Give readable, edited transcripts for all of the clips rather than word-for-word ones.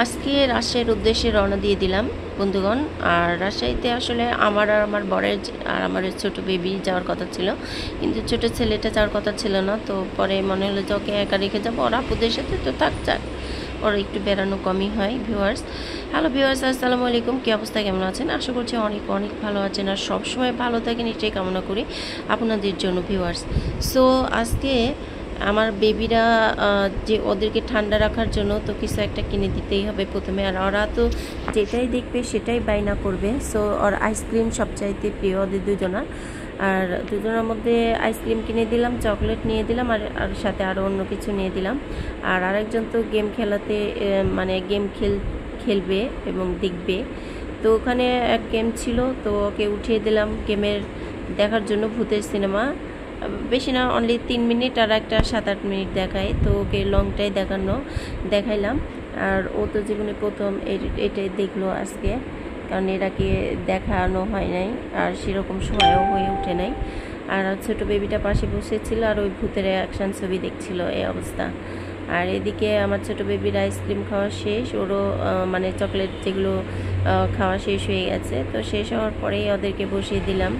আজকে রাজশাহীর উদ্দেশ্যে রওনা দিয়ে দিলাম বন্ধুগণ। আর রাজশাহীতে আসলে আমার আর আমার বরের আর আমার ছোট বেবি যাওয়ার কথা ছিল, কিন্তু ছোট ছেলেটা যাওয়ার কথা ছিল না। তো পরে মনে হলো যে ওকে একা রেখে যাবো, ওর আপুদের সাথে তো থাক যাক, ওর একটু বেড়ানো কমই হয়। ভিউয়ার্স, হ্যালো ভিউয়ার্স, আসসালামু আলাইকুম। কী অবস্থা, কেমন আছেন? আশা করছি অনেক অনেক ভালো আছেন আর সবসময় ভালো থাকেন, এটাই কামনা করি আপনাদের জন্য ভিউয়ার্স। সো আজকে আমার বেবিরা যে ওদেরকে ঠান্ডা রাখার জন্য তো কিছু একটা কিনে দিতেই হবে প্রথমে, আর ওরা তো যেটাই দেখবে সেটাই বায়না করবে। সো ওর আইসক্রিম সবচাইতে প্রিয় ওদের দুজনার, আর দুজনের মধ্যে আইসক্রিম কিনে দিলাম, চকলেট নিয়ে দিলাম, আর সাথে আরও অন্য কিছু নিয়ে দিলাম। আর আরেকজন তো গেম খেলাতে মানে গেম খেলবে এবং দেখবে। তো ওখানে এক গেম ছিল, তো ওকে উঠিয়ে দিলাম গেমের দেখার জন্য, ভূতের সিনেমা। বেশি না, অনলি 3 মিনিট আর একটা 7-8 মিনিট দেখায়, তো ওকে লংটাই দেখাইলাম। আর ও তো জীবনে প্রথম এটাই দেখলো আজকে, কারণ এটাকে দেখানো হয় নাই আর সেরকম সময়ও হয়ে ওঠে নাই। আর ছোটো বেবিটা পাশে বসেছিল আর ওই ভূতের অ্যাকশান ছবি দেখছিল, এই অবস্থা। আর এদিকে আমার ছোটো বেবির আইসক্রিম খাওয়া শেষ, ওরও মানে চকলেট যেগুলো খাওয়া শেষ হয়ে গেছে। তো শেষ হওয়ার পরেই ওদেরকে বসিয়ে দিলাম,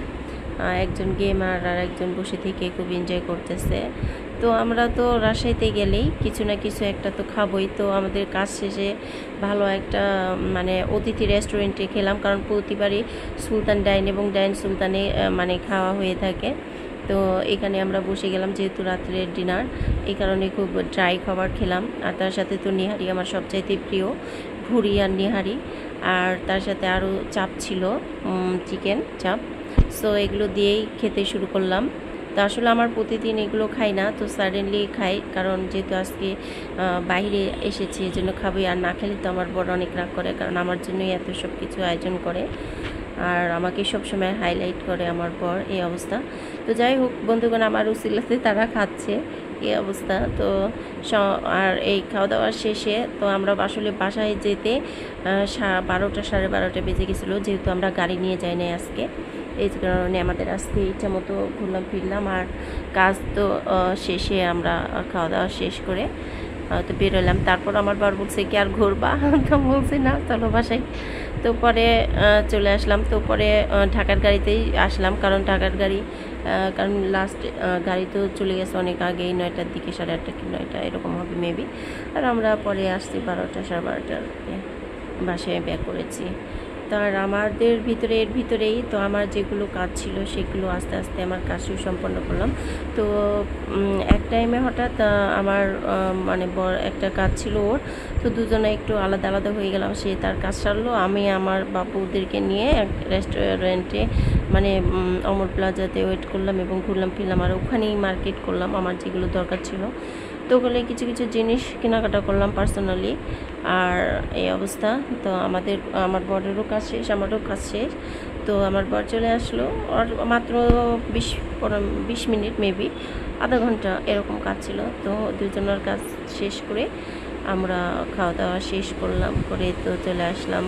একজন গেম আর একজন বসে থেকে খুব এনজয় করতেছে। তো আমরা তো রাজশাহীতে গেলেই কিছু না কিছু একটা তো খাবোই। তো আমাদের কাজ শেষে ভালো একটা মানে অতিথি রেস্টুরেন্টে খেলাম, কারণ প্রতিবারই সুলতান ডাইন এবং ডাইন সুলতানে মানে খাওয়া হয়ে থাকে। তো এখানে আমরা বসে গেলাম, যেহেতু রাত্রের ডিনার, এই কারণে খুব ড্রাই খাবার খেলাম। আর তার সাথে তো নিহারি আমার সবচাইতে প্রিয়, ভুড়ি আর নিহারি। আর তার সাথে আরও চাপ ছিল, চিকেন চাপ। সো এগুলো দিয়েই খেতে শুরু করলাম। তো আসলে আমার প্রতিদিন এগুলো খাই না, তো সাডেনলি খাই, কারণ যেহেতু আজকে বাইরে এসেছি এই জন্য খাবই। আর না খেলে তো আমার বড় অনেক রাগ করে, কারণ আমার জন্যই এত সব কিছু আয়োজন করে আর আমাকে সবসময় হাইলাইট করে আমার বর, এই অবস্থা। তো যাই হোক বন্ধুগণ, আমার উসিলাতে তারা খাচ্ছে, এই অবস্থা। তো আর এই খাওয়া দাওয়ার শেষে তো আমরা আসলে বাসায় যেতে 12টা 12:30 বেজে গেছিলো, যেহেতু আমরা গাড়ি নিয়ে যাই নাই আজকে। এই কারণে আমাদের আজকে ইচ্ছা মতো ঘুরলাম ফিরলাম। আর কাজ তো শেষে আমরা খাওয়া দাওয়া শেষ করে তো বেরোলাম। তারপর আমার বার বলছে কি আর ঘুরবা, তো বলছি না চলো বাসায়। তো পরে চলে আসলাম। তো পরে ঢাকার গাড়িতেই আসলাম, কারণ ঢাকার গাড়ি, কারণ লাস্ট গাড়ি তো চলে গেছে অনেক আগেই, 9টার দিকে, 8:30 কি 9টা এরকম হবে মেবি। আর আমরা পরে আসছি 12টা 12:30টার বাসায় ব্যাক করেছি। তো আর আমাদের এর ভিতরেই তো আমার যেগুলো কাজ ছিল সেগুলো আস্তে আস্তে আমার কাজ সম্পন্ন করলাম। তো এক টাইমে হঠাৎ আমার মানে একটা কাজ ছিল ওর, তো দুজনে একটু আলাদা আলাদা হয়ে গেলাম। সে তার কাজ সারলো, আমি আমার বাবুদেরকে নিয়ে এক রেস্টুরেন্টে মানে অমর প্লাজাতে ওয়েট করলাম এবং ঘুরলাম ফিরলাম। আর ওখানেই মার্কেট করলাম আমার যেগুলো দরকার ছিল, তো ওগুলো কিছু কিছু জিনিস কেনাকাটা করলাম পার্সোনালি। আর এই অবস্থা। তো আমার বরেরও কাজ শেষ, আমারও কাজ শেষ। তো আমার বর চলে আসলো, আর মাত্র 20 মিনিট মেবি, আধা ঘন্টা এরকম কাজ ছিল। তো দুজনের কাজ শেষ করে আমরা খাওয়া দাওয়া শেষ করলাম, করে তো চলে আসলাম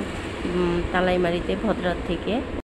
তালাইমারিতে ভদ্রার থেকে।